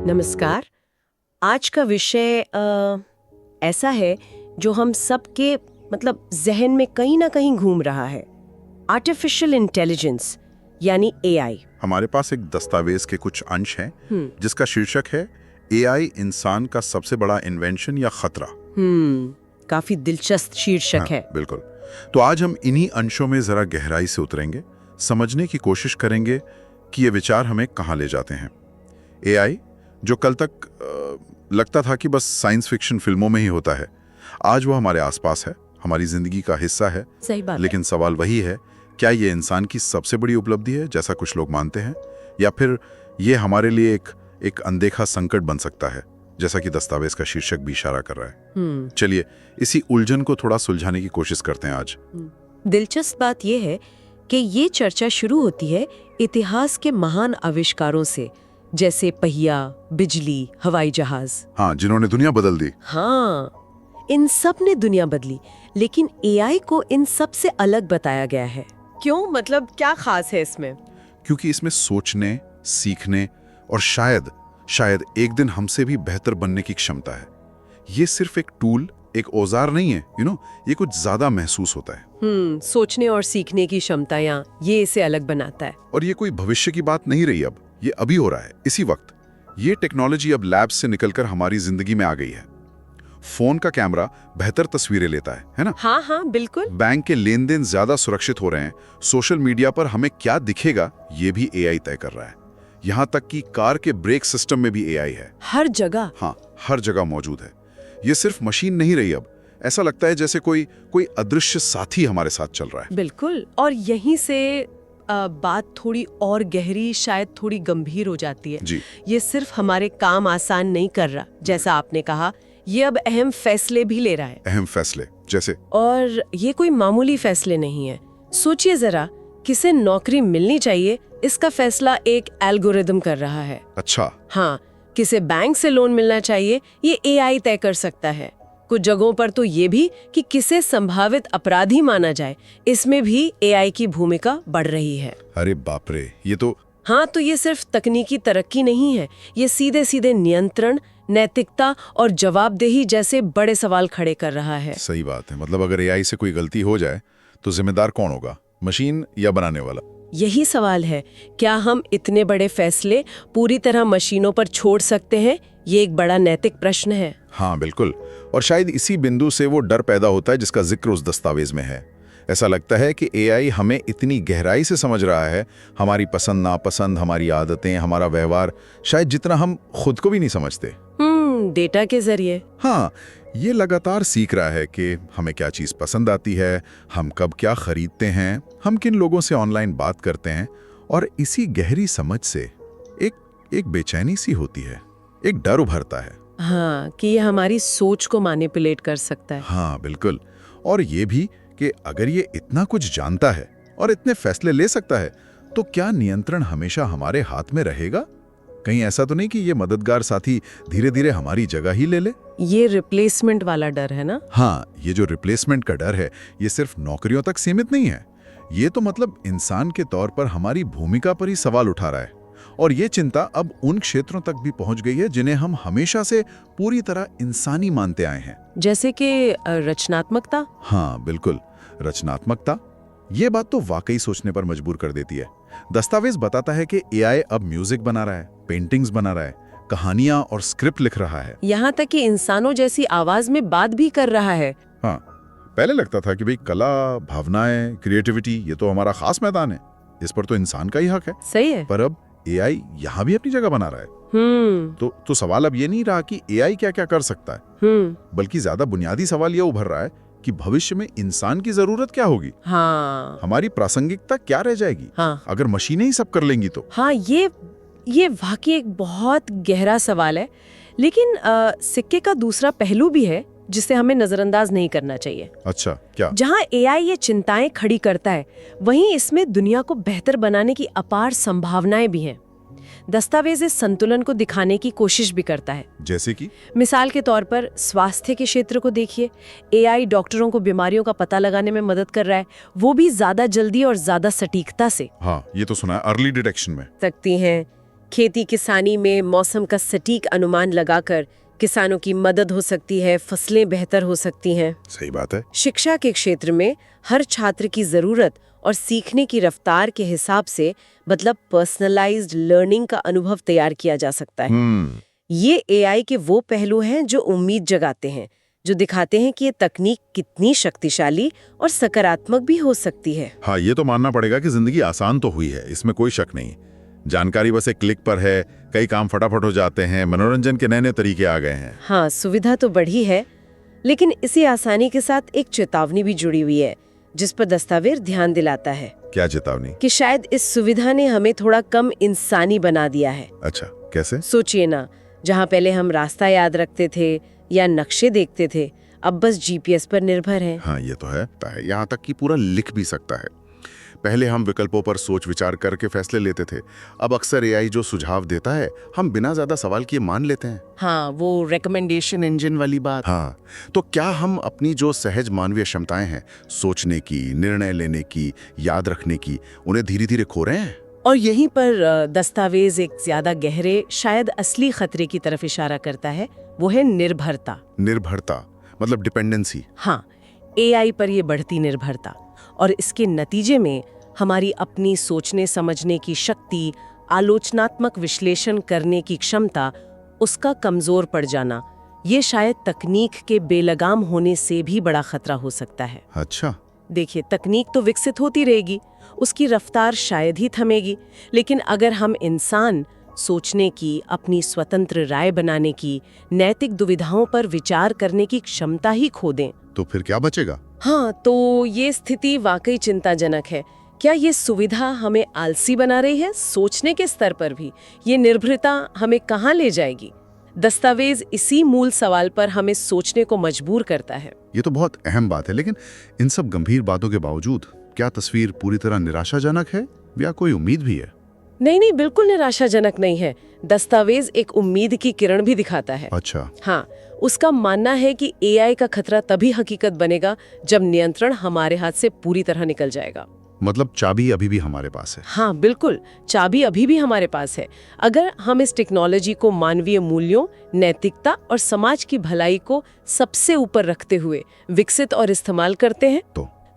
नमस्कार। आज का विषय ऐसा है जो हम सबके जहन में कहीं ना कहीं घूम रहा है। आर्टिफिशियल इंटेलिजेंस यानी एआई। हमारे पास एक दस्तावेज के कुछ अंश हैं जिसका शीर्षक है एआई इंसान का सबसे बड़ा इन्वेंशन या खतरा। काफी दिलचस्प शीर्षक है। बिल्कुल। तो आज हम इन्हीं अंशों में जरा गहराई से उतरेंगे, समझने की कोशिश करेंगे कि ये विचार हमें कहाँ ले जाते हैं। एआई जो कल तक लगता था कि बस साइंस फिक्शन फिल्मों में ही होता है, आज वो हमारे आसपास है, हमारी जिंदगी का हिस्सा है। सही बात लेकिन सवाल वही है, क्या ये इंसान की सबसे बड़ी उपलब्धि है जैसा कुछ लोग मानते हैं, या फिर ये हमारे लिए एक अनदेखा संकट बन सकता है जैसा कि दस्तावेज का शीर्षक भी इशारा कर रहा है। चलिए इसी उलझन को थोड़ा सुलझाने की कोशिश करते हैं आज। दिलचस्प बात यह है कि ये चर्चा शुरू होती है इतिहास के महान आविष्कारों से, जैसे पहिया, बिजली, हवाई जहाज। हाँ, जिन्होंने दुनिया बदल दी। हाँ, इन सब ने दुनिया बदली, लेकिन एआई को इन सब से अलग बताया गया है। क्यों? क्या खास है इसमें? क्योंकि इसमें सोचने, सीखने और शायद एक दिन हमसे भी बेहतर बनने की क्षमता है। ये सिर्फ एक टूल, एक औजार नहीं है, ये कुछ ज्यादा महसूस होता है। सोचने और सीखने की क्षमता ये इसे अलग बनाता है। और ये कोई भविष्य की बात नहीं रही, अब ये अभी हो रहा है, इसी वक्त। ये टेक्नोलॉजी अब लैब से निकलकर हमारी जिंदगी में आ गई है। फोन का कैमरा बेहतर तस्वीरें लेता है ना? हाँ, बिल्कुल। बैंक के लेन देन ज्यादा सुरक्षित हो रहे हैं। सोशल मीडिया पर हमें क्या दिखेगा ये भी एआई तय कर रहा है। यहाँ तक कि कार के ब्रेक सिस्टम में भी एआई है। हर जगह? हाँ, हर जगह मौजूद है। ये सिर्फ मशीन नहीं रही, अब ऐसा लगता है जैसे कोई अदृश्य साथी हमारे साथ चल रहा है। बिल्कुल। और यहीं से बात थोड़ी और गहरी, शायद थोड़ी गंभीर हो जाती है जी। ये सिर्फ हमारे काम आसान नहीं कर रहा, जैसा आपने कहा, ये अब अहम फैसले भी ले रहा है। अहम फैसले जैसे? और ये कोई मामूली फैसले नहीं है। सोचिए जरा, किसे नौकरी मिलनी चाहिए, इसका फैसला एक एल्गोरिदम कर रहा है। अच्छा। हाँ, किसे बैंक से लोन मिलना चाहिए, ये एआई तय कर सकता है। कुछ जगहों पर तो ये भी कि किसे संभावित अपराधी माना जाए, इसमें भी एआई की भूमिका बढ़ रही है। अरे बाप रे, ये तो। हाँ, तो ये सिर्फ तकनीकी तरक्की नहीं है, ये सीधे सीधे नियंत्रण, नैतिकता और जवाबदेही जैसे बड़े सवाल खड़े कर रहा है। सही बात है। मतलब अगर एआई से कोई गलती हो जाए तो जिम्मेदार कौन होगा, मशीन या बनाने वाला? यही सवाल है। क्या हम इतने बड़े फैसले पूरी तरह मशीनों पर छोड़ सकते हैं? ये एक बड़ा नैतिक प्रश्न है। हाँ बिल्कुल। और शायद इसी बिंदु से वो डर पैदा होता है जिसका जिक्र उस दस्तावेज में है। ऐसा लगता है कि एआई हमें इतनी गहराई से समझ रहा है, हमारी पसंद नापसंद, हमारी आदतें, हमारा व्यवहार, शायद जितना हम खुद को भी नहीं समझते। डेटा के जरिए। हाँ, ये लगातार सीख रहा है कि हमें क्या चीज़ पसंद आती है, हम कब क्या खरीदते हैं, हम किन लोगों से ऑनलाइन बात करते हैं। और इसी गहरी समझ से एक बेचैनी सी होती है, एक डर उभरता है। हाँ, कि ये हमारी सोच को मैनिपुलेट कर सकता है। हाँ बिल्कुल। और ये भी कि अगर ये इतना कुछ जानता है और इतने फैसले ले सकता है, तो क्या नियंत्रण हमेशा हमारे हाथ में रहेगा? कहीं ऐसा तो नहीं कि ये मददगार साथी धीरे धीरे हमारी जगह ही ले ले? ये रिप्लेसमेंट वाला डर है ना? हाँ, ये जो रिप्लेसमेंट का डर है, ये सिर्फ नौकरियों तक सीमित नहीं है। ये तो इंसान के तौर पर हमारी भूमिका पर ही सवाल उठा रहा है। और ये चिंता अब उन क्षेत्रों तक भी पहुंच गई है जिन्हें हम हमेशा से पूरी तरह इंसानी मानते आए हैं। जैसे कि रचनात्मकता। हाँ बिल्कुल, रचनात्मकता। ये बात तो वाकई सोचने पर मजबूर कर देती है। दस्तावेज बताता है कि एआई अब म्यूजिक बना रहा है, पेंटिंग्स बना रहा है, कहानियां और स्क्रिप्ट लिख रहा है। यहाँ तक कि इंसानों जैसी आवाज में बात भी कर रहा है। हाँ, पहले लगता था कि भाई कला, भावनाएं, क्रिएटिविटी, ये तो हमारा खास मैदान है, इस पर तो इंसान का ही हक है। सही है। पर अब एआई यहाँ भी अपनी जगह बना रहा है। तो सवाल अब ये नहीं रहा कि एआई क्या क्या कर सकता है, बल्कि ज्यादा बुनियादी सवाल ये उभर रहा है कि भविष्य में इंसान की जरूरत क्या होगी। हाँ। हमारी प्रासंगिकता क्या रह जाएगी? हाँ। अगर मशीनें ही सब कर लेंगी तो। हाँ, ये वाकई एक बहुत गहरा सवाल है। लेकिन सिक्के का दूसरा पहलू भी है जिसे हमें नजरअंदाज नहीं करना चाहिए। अच्छा, क्या? जहाँ एआई ये चिंताएं खड़ी करता है, वहीं इसमें दुनिया को बेहतर बनाने की अपार संभावनाएं भी हैं। दस्तावेज इस संतुलन को दिखाने की कोशिश भी करता है। जैसे कि मिसाल के तौर पर स्वास्थ्य के क्षेत्र को देखिए, एआई डॉक्टरों को बीमारियों का पता लगाने में मदद कर रहा है, वो भी ज्यादा जल्दी और ज्यादा सटीकता से। हाँ, ये तो सुना है, अर्ली डिटेक्शन में। सकती हैं। खेती किसानी में मौसम का सटीक अनुमान लगाकर किसानों की मदद हो सकती है, फसलें बेहतर हो सकती हैं। सही बात है। शिक्षा के क्षेत्र में हर छात्र की जरूरत और सीखने की रफ्तार के हिसाब से मतलब पर्सनलाइज्ड लर्निंग का अनुभव तैयार किया जा सकता है। ये एआई के वो पहलू हैं जो उम्मीद जगाते हैं, जो दिखाते हैं कि ये तकनीक कितनी शक्तिशाली और सकारात्मक भी हो सकती है। हाँ, ये तो मानना पड़ेगा कि जिंदगी आसान तो हुई है, इसमें कोई शक नहीं। जानकारी बस एक क्लिक पर है, कई काम फटाफट हो जाते हैं, मनोरंजन के नए नए तरीके आ गए हैं। हाँ, सुविधा तो बढ़ी है, लेकिन इसी आसानी के साथ एक चेतावनी भी जुड़ी हुई है, जिस पर दस्तावेज ध्यान दिलाता है। क्या चेतावनी? कि शायद इस सुविधा ने हमें थोड़ा कम इंसानी बना दिया है। अच्छा, कैसे? सोचिए ना, जहाँ पहले हम रास्ता याद रखते थे या नक्शे देखते थे, अब बस जीपीएस पर निर्भर हैं। हाँ, ये तो है। यहाँ तक कि पूरा लिख भी सकता है। पहले हम विकल्पों पर सोच विचार करके फैसले लेते थे, अब अक्सर एआई जो सुझाव देता है हम बिना ज्यादा सवाल किए मान लेते हैं। हाँ, वो रिकमेंडेशन इंजन वाली बात। हाँ, तो क्या हम अपनी जो सहज मानवीय क्षमताएं हैं, सोचने की, निर्णय लेने की, याद रखने की, उन्हें धीरे धीरे खो रहे हैं? और यहीं पर दस्तावेज एक ज्यादा गहरे, शायद असली खतरे की तरफ इशारा करता है, वो है निर्भरता। निर्भरता मतलब डिपेंडेंसी। हाँ, एआई पर ये बढ़ती निर्भरता और इसके नतीजे में हमारी अपनी सोचने समझने की शक्ति, आलोचनात्मक विश्लेषण करने की क्षमता, उसका कमजोर पड़ जाना, ये शायद तकनीक के बेलगाम होने से भी बड़ा खतरा हो सकता है। अच्छा। देखिए, तकनीक तो विकसित होती रहेगी, उसकी रफ्तार शायद ही थमेगी, लेकिन अगर हम इंसान सोचने की, अपनी स्वतंत्र राय बनाने की, नैतिक दुविधाओं पर विचार करने की क्षमता ही खो दें, तो फिर क्या बचेगा? हाँ, तो ये स्थिति वाकई चिंताजनक है। क्या ये सुविधा हमें आलसी बना रही है सोचने के स्तर पर भी? ये निर्भरता हमें कहाँ ले जाएगी? दस्तावेज इसी मूल सवाल पर हमें सोचने को मजबूर करता है। ये तो बहुत अहम बात है, लेकिन इन सब गंभीर बातों के बावजूद क्या तस्वीर पूरी तरह निराशाजनक है या कोई उम्मीद भी है? नहीं, बिल्कुल निराशाजनक नहीं है। दस्तावेज एक उम्मीद की किरण भी दिखाता है। अच्छा। हाँ, उसका मानना है कि एआई का खतरा तभी हकीकत बनेगा जब नियंत्रण हमारे हाथ से पूरी तरह निकल जाएगा। मतलब चाबी अभी भी हमारे पास है। हाँ, बिल्कुल, चाबी अभी भी हमारे पास है। अगर हम इस टेक्नोलॉजी को मानवीय मूल्यों, नैतिकता और समाज की भलाई को सबसे ऊपर रखते हुए विकसित और इस्तेमाल करते हैं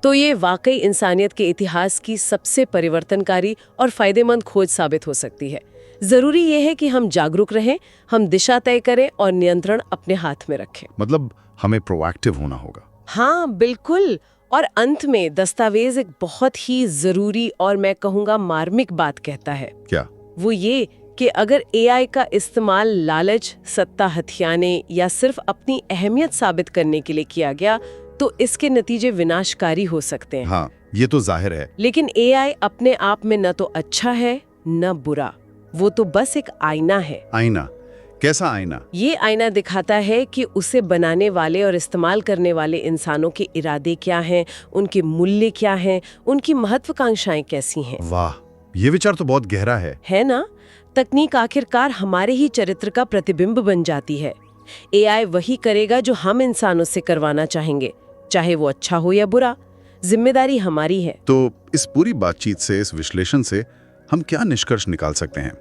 तो ये वाकई इंसानियत के इतिहास की सबसे परिवर्तनकारी और फायदेमंद खोज साबित हो सकती है। जरूरी ये है कि हम जागरूक रहें, हम दिशा तय करें और नियंत्रण अपने हाथ में रखें। मतलब हमें प्रोएक्टिव होना होगा। हाँ, बिल्कुल। और अंत में दस्तावेज एक बहुत ही जरूरी और मैं कहूँगा मार्मिक बात कहता है। क्या? वो ये कि अगर एआई का इस्तेमाल लालच, सत्ता हथियाने या सिर्फ अपनी अहमियत साबित करने के लिए किया गया तो इसके नतीजे विनाशकारी हो सकते हैं। हाँ, ये तो जाहिर है। लेकिन एआई अपने आप में न तो अच्छा है न बुरा, वो तो बस एक आईना है। आईना? कैसा आईना? ये आईना दिखाता है कि उसे बनाने वाले और इस्तेमाल करने वाले इंसानों के इरादे क्या हैं, उनके मूल्य क्या हैं, उनकी महत्वाकांक्षाएं कैसी हैं। वाह, ये विचार तो बहुत गहरा है ना? तकनीक आखिरकार हमारे ही चरित्र का प्रतिबिंब बन जाती है। एआई वही करेगा जो हम इंसानों से करवाना चाहेंगे, चाहे वो अच्छा हो या बुरा। जिम्मेदारी हमारी है। तो इस पूरी बातचीत से, इस विश्लेषण से हम क्या निष्कर्ष निकाल सकते हैं?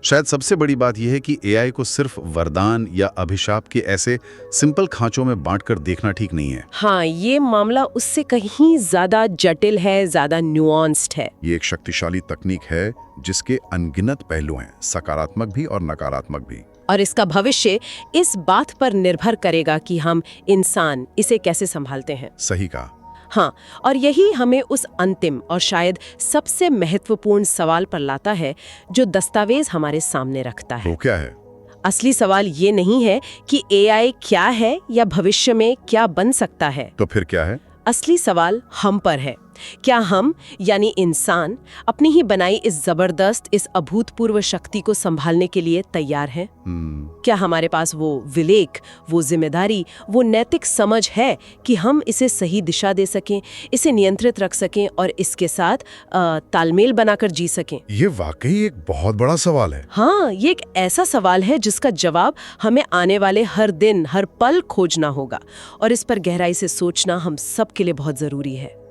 शायद सबसे बड़ी बात यह है कि एआई को सिर्फ वरदान या अभिशाप के ऐसे सिंपल खांचों में बांटकर देखना ठीक नहीं है। हाँ, ये मामला उससे कहीं ज्यादा जटिल है, ज्यादा न्यूआंस्ड है। ये एक शक्तिशाली तकनीक है जिसके अनगिनत पहलू हैं, सकारात्मक भी और नकारात्मक भी। और इसका भविष्य इस बात पर निर्भर करेगा कि हम इंसान इसे कैसे संभालते हैं। सही कहा। हाँ, और यही हमें उस अंतिम और शायद सबसे महत्वपूर्ण सवाल पर लाता है जो दस्तावेज हमारे सामने रखता है। वो क्या है? असली सवाल ये नहीं है कि एआई क्या है या भविष्य में क्या बन सकता है। तो फिर क्या है? असली सवाल हम पर है क्या हम यानी इंसान अपनी ही बनाई इस जबरदस्त, इस अभूतपूर्व शक्ति को संभालने के लिए तैयार हैं? क्या हमारे पास वो विवेक, वो जिम्मेदारी, वो नैतिक समझ है कि हम इसे सही दिशा दे सकें, इसे नियंत्रित रख सकें और इसके साथ तालमेल बनाकर जी सकें? ये वाकई एक बहुत बड़ा सवाल है। हाँ, ये एक ऐसा सवाल है जिसका जवाब हमें आने वाले हर दिन, हर पल खोजना होगा और इस पर गहराई से सोचना हम सब के लिए बहुत जरूरी है।